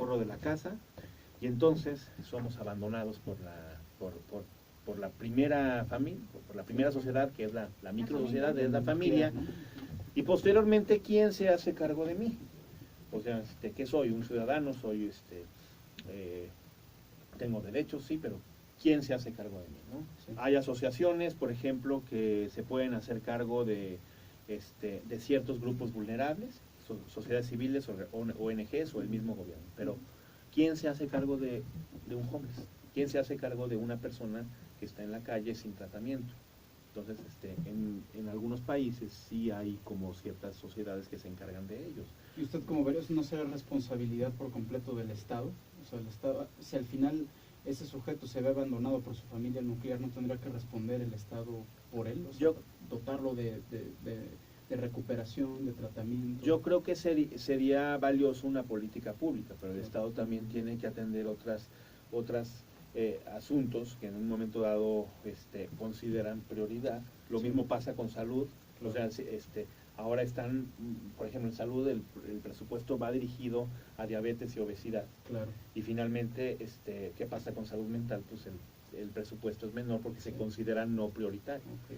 corro de la casa y entonces somos abandonados por la primera familia, por la primera sociedad, que es la micro sociedad, es la familia, y posteriormente, ¿quién se hace cargo de mí? O sea, ¿qué soy? Un ciudadano, soy, tengo derechos, sí, pero ¿quién se hace cargo de mí, no? Sí. Hay asociaciones, por ejemplo, que se pueden hacer cargo de ciertos grupos vulnerables, sociedades civiles, o ONGs o el mismo gobierno, pero ¿quién se hace cargo de un homeless? ¿Quién se hace cargo de una persona que está en la calle sin tratamiento? Entonces, en algunos países sí hay como ciertas sociedades que se encargan de ellos. ¿Y usted como ve, no será responsabilidad por completo del Estado? O sea, el Estado, si al final ese sujeto se ve abandonado por su familia nuclear, ¿no tendrá que responder el Estado por él? O sea, dotarlo de recuperación, de tratamiento. Yo creo que sería valioso una política pública, pero el Estado también tiene que atender otras asuntos que en un momento dado consideran prioridad. Lo mismo pasa con salud. O sea, ahora están, por ejemplo, en salud el presupuesto va dirigido a diabetes y obesidad. Claro. Y finalmente, ¿qué pasa con salud mental? Pues el presupuesto es menor porque se considera no prioritario. Okay.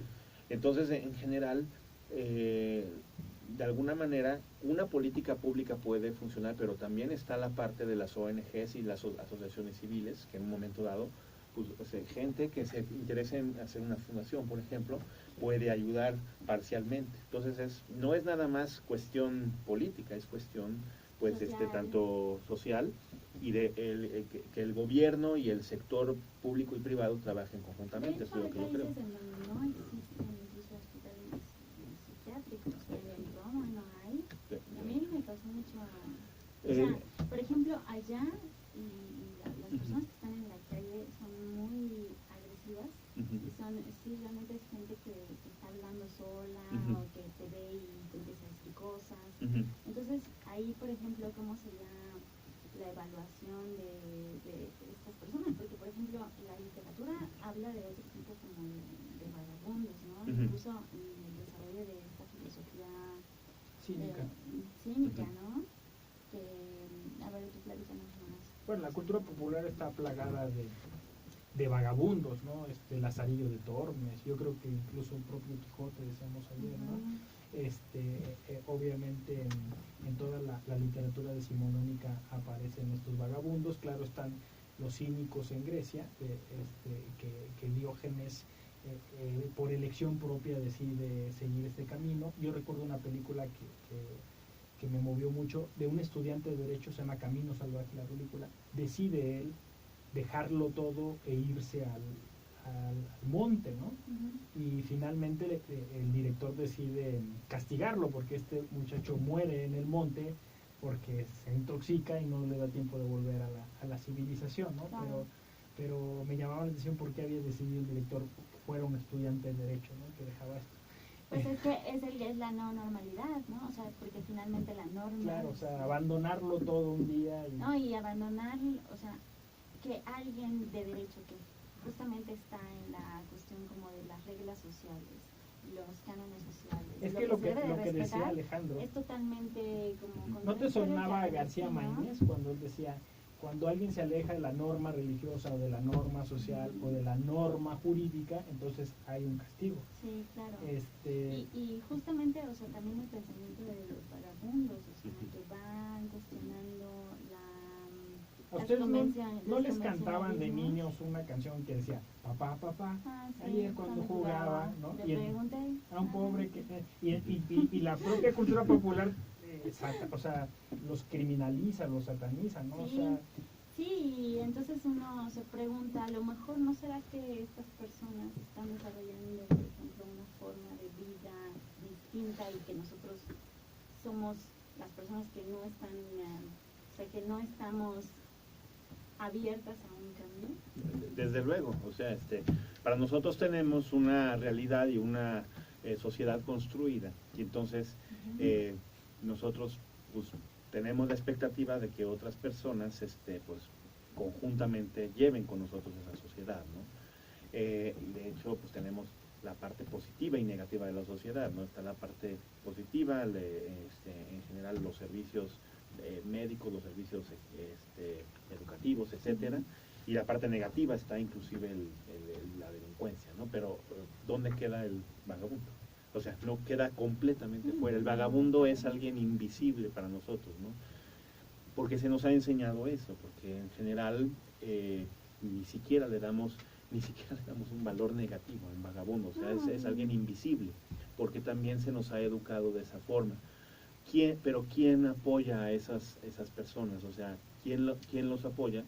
Entonces, en general, de alguna manera, una política pública puede funcionar, pero también está la parte de las ONGs y las asociaciones civiles, que en un momento dado, pues, gente que se interese en hacer una fundación, por ejemplo, puede ayudar parcialmente. Entonces, no es nada más cuestión política, es cuestión, pues, tanto social y que el gobierno y el sector público y privado trabajen conjuntamente. De hecho, es lo que yo creo. En donde no existen incluso hospitales psiquiátricos, en Roma no hay. Sí. A mí me pasó mucho, o sea, por ejemplo, allá las personas que están en la calle son muy agresivas y son, sí, realmente es gente que está hablando sola o que te ve y te empieza a decir cosas. Entonces, ahí, por ejemplo, ¿cómo sería la evaluación de estas personas? Porque, por ejemplo, la literatura habla de otro tipo como de vagabundos, ¿no? Incluso en el desarrollo de esta filosofía cínica, ¿no? Que, a ver, tú platícanos más. Bueno, la cultura popular está plagada de vagabundos, ¿no? Lazarillo de Tormes, yo creo que incluso el propio Quijote, decíamos ayer, ¿no? Obviamente en toda la literatura decimonónica aparecen estos vagabundos. Claro, están los cínicos en Grecia, que Diógenes por elección propia decide seguir este camino. Yo recuerdo una película que me movió mucho, de un estudiante de Derecho, se llama Camino Salvaje, la película. Decide él dejarlo todo e irse al monte, ¿no? Y finalmente el director decide castigarlo porque este muchacho muere en el monte porque se intoxica y no le da tiempo de volver a la civilización, ¿no? Claro. Pero me llamaba la atención por qué había decidido el director que fuera un estudiante de Derecho, ¿no? Que dejaba esto. Pues es que es la no normalidad, ¿no? O sea, porque finalmente la norma... Claro, o sea, abandonarlo todo un día. No, y abandonar, o sea, que alguien de derecho que justamente está en la cuestión como de las reglas sociales, los cánones sociales. Es que lo que decía Alejandro, es totalmente como... ¿No te sonaba a García Maínez cuando él decía, cuando alguien se aleja de la norma religiosa o de la norma social o de la norma jurídica, entonces hay un castigo? Sí, claro. Y justamente, o sea, también el pensamiento de los vagabundos, o sea, que van cuestionando ¿A ustedes no les cantaban de niños una canción que decía, papá, papá, ayer cuando jugaba, ¿no? Y a un pobre que... Y la propia cultura popular, o sea, los criminaliza, los sataniza, ¿no? Sí, o sea, sí, entonces uno se pregunta, a lo mejor no será que estas personas están desarrollando, por ejemplo, una forma de vida distinta y que nosotros somos las personas que no están, o sea, que no estamos abiertas a un cambio. Desde luego, o sea, para nosotros tenemos una realidad y una sociedad construida, y entonces nosotros pues tenemos la expectativa de que otras personas pues conjuntamente lleven con nosotros esa sociedad, ¿no? Y de hecho pues tenemos la parte positiva y negativa de la sociedad, ¿no? Está la parte positiva, en general los servicios médicos, los servicios etcétera, y la parte negativa está inclusive la delincuencia, ¿no? Pero ¿dónde queda el vagabundo? O sea, no queda completamente fuera. El vagabundo es alguien invisible para nosotros, ¿no? Porque se nos ha enseñado eso, porque en general ni siquiera le damos un valor negativo al vagabundo, o sea, es alguien invisible, porque también se nos ha educado de esa forma. Pero ¿quién apoya a esas personas? O sea, ¿quién los apoya?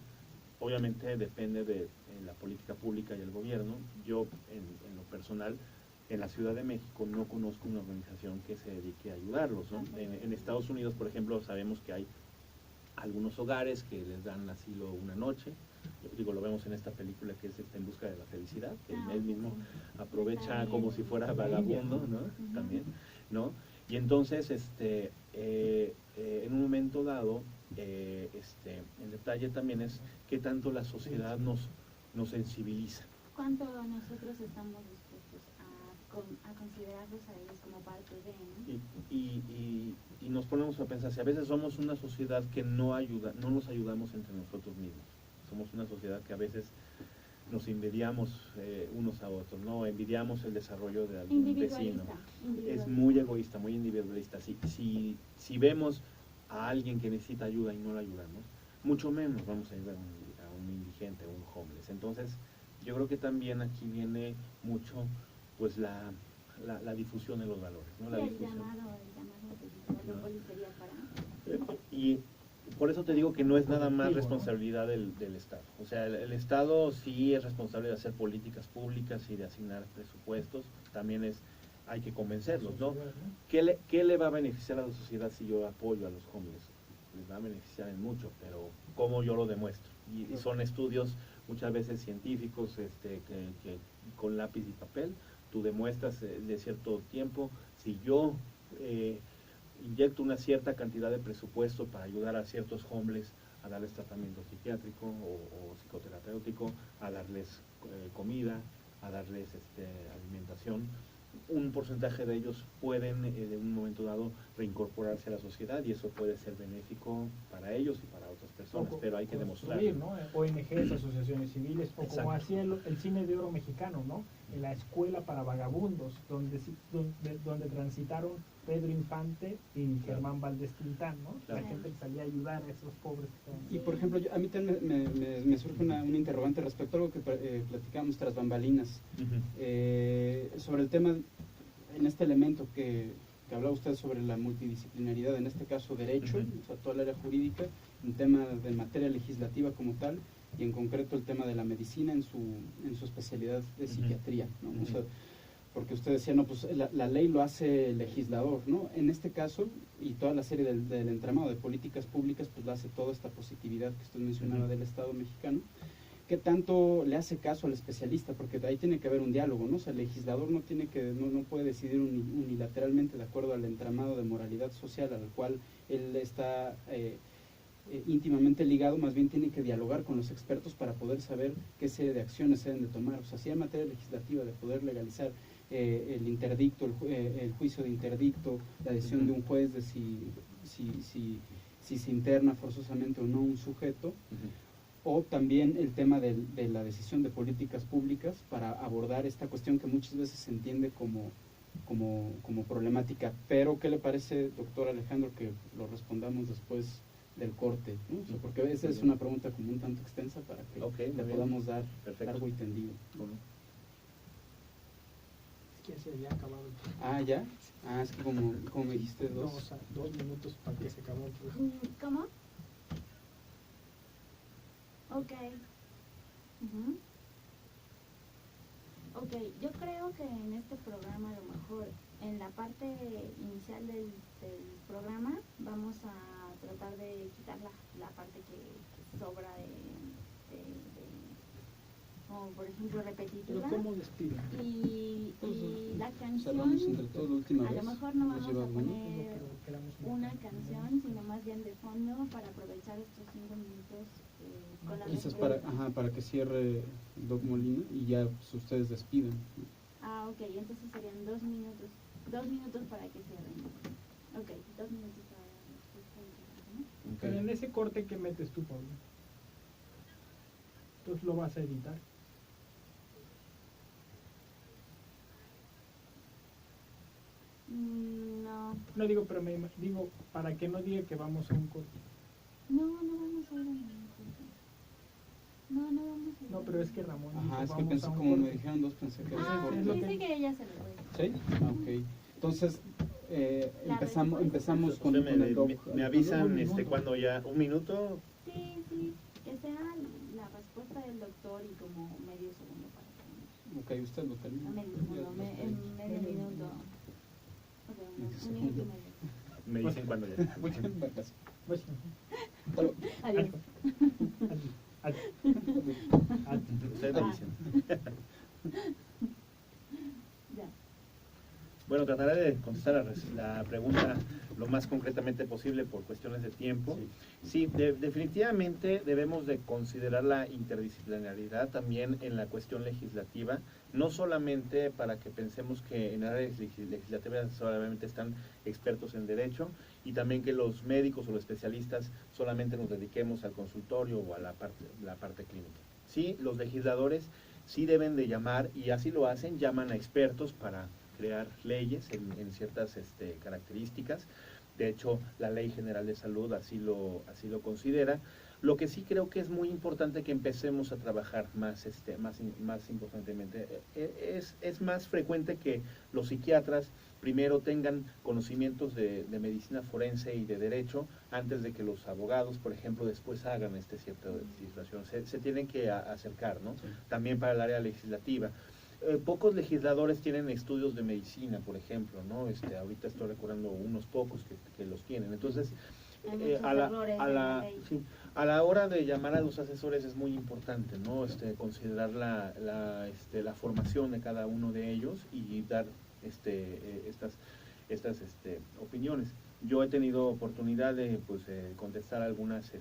Obviamente depende de la política pública y el gobierno. Yo, en lo personal, en la Ciudad de México no conozco una organización que se dedique a ayudarlos, ¿no? En Estados Unidos, por ejemplo, sabemos que hay algunos hogares que les dan asilo una noche. Digo, lo vemos en esta película que es En busca de la felicidad, que él mismo aprovecha como si fuera vagabundo, ¿no? También, ¿no? Y entonces, en un momento dado, el detalle también es qué tanto la sociedad nos sensibiliza. ¿Cuánto nosotros estamos dispuestos a considerarlos a ellos como parte de, ¿no? Y nos ponemos a pensar, si a veces somos una sociedad que no nos ayudamos entre nosotros mismos. Somos una sociedad que a veces nos envidiamos unos a otros, ¿no? Envidiamos el desarrollo de algún vecino. Es muy egoísta, muy individualista. Si vemos a alguien que necesita ayuda y no la ayudamos, mucho menos vamos a ayudar a un indigente, a un homeless. Entonces, yo creo que también aquí viene mucho, pues, la difusión de los valores, ¿no? La difusión. El llamado sería para... Y por eso te digo que no es nada más responsabilidad del Estado. O sea, el Estado sí es responsable de hacer políticas públicas y de asignar presupuestos. También hay que convencerlos, ¿no? ¿Qué le va a beneficiar a la sociedad si yo apoyo a los jóvenes? Les va a beneficiar en mucho, pero ¿cómo yo lo demuestro? Y son estudios muchas veces científicos, que con lápiz y papel tú demuestras de cierto tiempo. Si yo inyecto una cierta cantidad de presupuesto para ayudar a ciertos homeless a darles tratamiento psiquiátrico o psicoterapéutico, a darles comida, a darles alimentación, un porcentaje de ellos pueden en un momento dado reincorporarse a la sociedad, y eso puede ser benéfico para ellos y para otras personas, pero hay que demostrarlo, ¿no? ONGs, asociaciones civiles, o como hacía el cine de oro mexicano, ¿no? En la escuela para vagabundos, donde transitaron Pedro Infante y Germán Valdés Tintán, ¿no? La gente que salía a ayudar a esos pobres. Y por ejemplo, a mí también me surge una interrogante respecto a algo que platicamos tras bambalinas, sobre el tema, en este elemento que hablaba usted sobre la multidisciplinaridad, en este caso derecho, o sea, toda el área jurídica, un tema de materia legislativa como tal, y en concreto el tema de la medicina en su especialidad de psiquiatría, ¿no? O sea, porque usted decía, no, pues la ley lo hace el legislador, ¿no? En este caso, y toda la serie del entramado de políticas públicas, pues lo hace toda esta positividad que usted mencionaba del Estado mexicano. ¿Qué tanto le hace caso al especialista? Porque de ahí tiene que haber un diálogo, ¿no? O sea, el legislador no puede decidir unilateralmente de acuerdo al entramado de moralidad social al cual él está íntimamente ligado, más bien tiene que dialogar con los expertos para poder saber qué serie de acciones se deben de tomar. O sea, si hay materia legislativa de poder legalizar el interdicto, el juicio de interdicto, la decisión de un juez de si se interna forzosamente o no un sujeto, o también el tema de la decisión de políticas públicas para abordar esta cuestión que muchas veces se entiende como problemática. Pero, ¿qué le parece, doctor Alejandro, que lo respondamos después del corte, ¿no? O sea, porque esa es una pregunta como un tanto extensa para que le podamos dar largo y tendido. Es que se había acabado el tiempo. Ah, ¿ya? Ah, es que como me dijiste No, o sea, 2 minutos para que se acabó el tiempo. ¿Cómo? Ok. Ok, yo creo que en este programa, a lo mejor, en la parte inicial del programa, vamos a tratar de quitar la parte que sobra como por ejemplo repetitiva. Pero ¿cómo despiden? Y la canción, a lo mejor no vamos a poner una canción, sino más bien de fondo para aprovechar estos 5 minutos con la Eso es para que cierre Doc Molina y ya pues, ustedes despiden. Ah, ok, entonces serían 2 minutos. 2 minutos para que cierren. Ok, 2 minutos para que cierren, ¿no? Pero en ese corte, ¿qué metes tú, Pablo? Entonces lo vas a editar. No. No digo, pero digo, para que no diga que vamos a un corte. No, no vamos a ir a un corte. No vamos a ir. No, pero es que Ramón dijo, Ajá, es que vamos pensé, a un como corte. me dijeron dos, pensé que era Ah, corte. dice que ella se lo doy. ¿Sí? Ah, ok. Entonces, empezamos Entonces, con el doc. me avisan un minuto. cuando ya, un minuto. Sí, que sea la respuesta del doctor y como medio segundo para terminar. Ok, usted lo termina. Medio segundo, en medio minuto. O sea, un minuto y medio. Me dicen cuando ya. Muy bien, gracias. Pues, Adiós. Ustedes me dicen. Ya. Bueno, trataré de contestar la pregunta lo más concretamente posible por cuestiones de tiempo. Sí, definitivamente debemos de considerar la interdisciplinaridad también en la cuestión legislativa, no solamente para que pensemos que en áreas legislativas solamente están expertos en derecho y también que los médicos o los especialistas solamente nos dediquemos al consultorio o a la parte clínica. Sí, los legisladores sí deben de llamar, y así lo hacen, llaman a expertos para crear leyes en ciertas características. De hecho, la Ley General de Salud así lo considera. Lo que sí creo que es muy importante que empecemos a trabajar más importantemente. Es más frecuente que los psiquiatras primero tengan conocimientos de medicina forense y de derecho antes de que los abogados, por ejemplo, después hagan cierta situación. Se tienen que acercar, ¿no? Sí. También para el área legislativa. Pocos legisladores tienen estudios de medicina, por ejemplo, ¿no? Ahorita estoy recordando unos pocos que los tienen. Entonces, a la hora de llamar a los asesores es muy importante, ¿no? Considerar la formación de cada uno de ellos y dar estas opiniones. Yo he tenido oportunidad de contestar algunas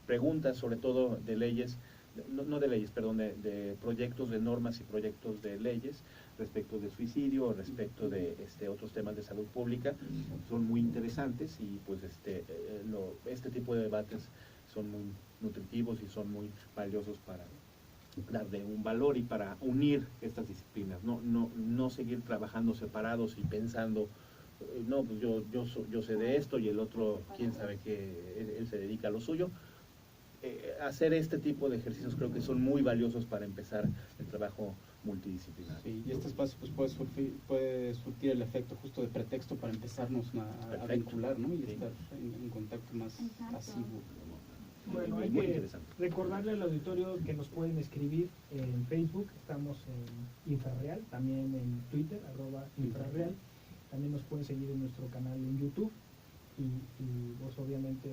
preguntas, sobre todo de leyes, no de leyes, perdón, de proyectos de normas y proyectos de leyes respecto de suicidio, respecto de otros temas de salud pública. Son muy interesantes y pues este tipo de debates son muy nutritivos y son muy valiosos para darle un valor y para unir estas disciplinas, no seguir trabajando separados y pensando, no, pues yo sé de esto y el otro, quién sabe que él se dedica a lo suyo. Hacer este tipo de ejercicios creo que son muy valiosos para empezar el trabajo multidisciplinar. Sí, y este espacio pues puede surtir el efecto justo de pretexto para empezarnos a vincular, ¿no? Y sí, estar en contacto más pasivo. Bueno, hay que recordarle al auditorio que nos pueden escribir en Facebook, estamos en Infrarreal, también en Twitter, @Infrarreal, también nos pueden seguir en nuestro canal en YouTube y vos obviamente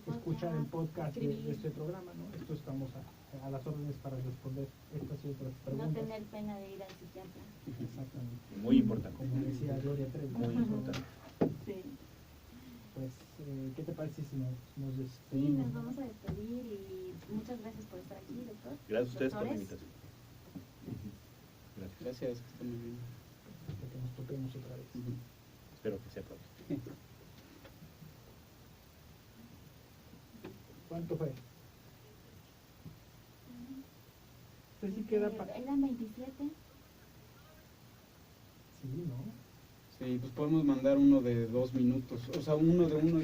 escuchar el podcast de este programa, ¿no? Esto estamos a las órdenes para responder estas y otras preguntas. No tener pena de ir al psiquiatra. Exactamente. Muy importante. Como decía Gloria Trevi. Muy importante. Sí. Pues, ¿qué te parece si nos despedimos? Sí, nos vamos a despedir y muchas gracias por estar aquí, doctor. Gracias a ustedes por la invitación. Gracias, que estén muy bien. Hasta que nos toquemos otra vez. Espero que sea pronto. ¿Cuánto fue? ¿Usted sí queda ¿Eran 27? Sí, ¿no? Sí, pues podemos mandar uno de 2 minutos, o sea, uno de uno.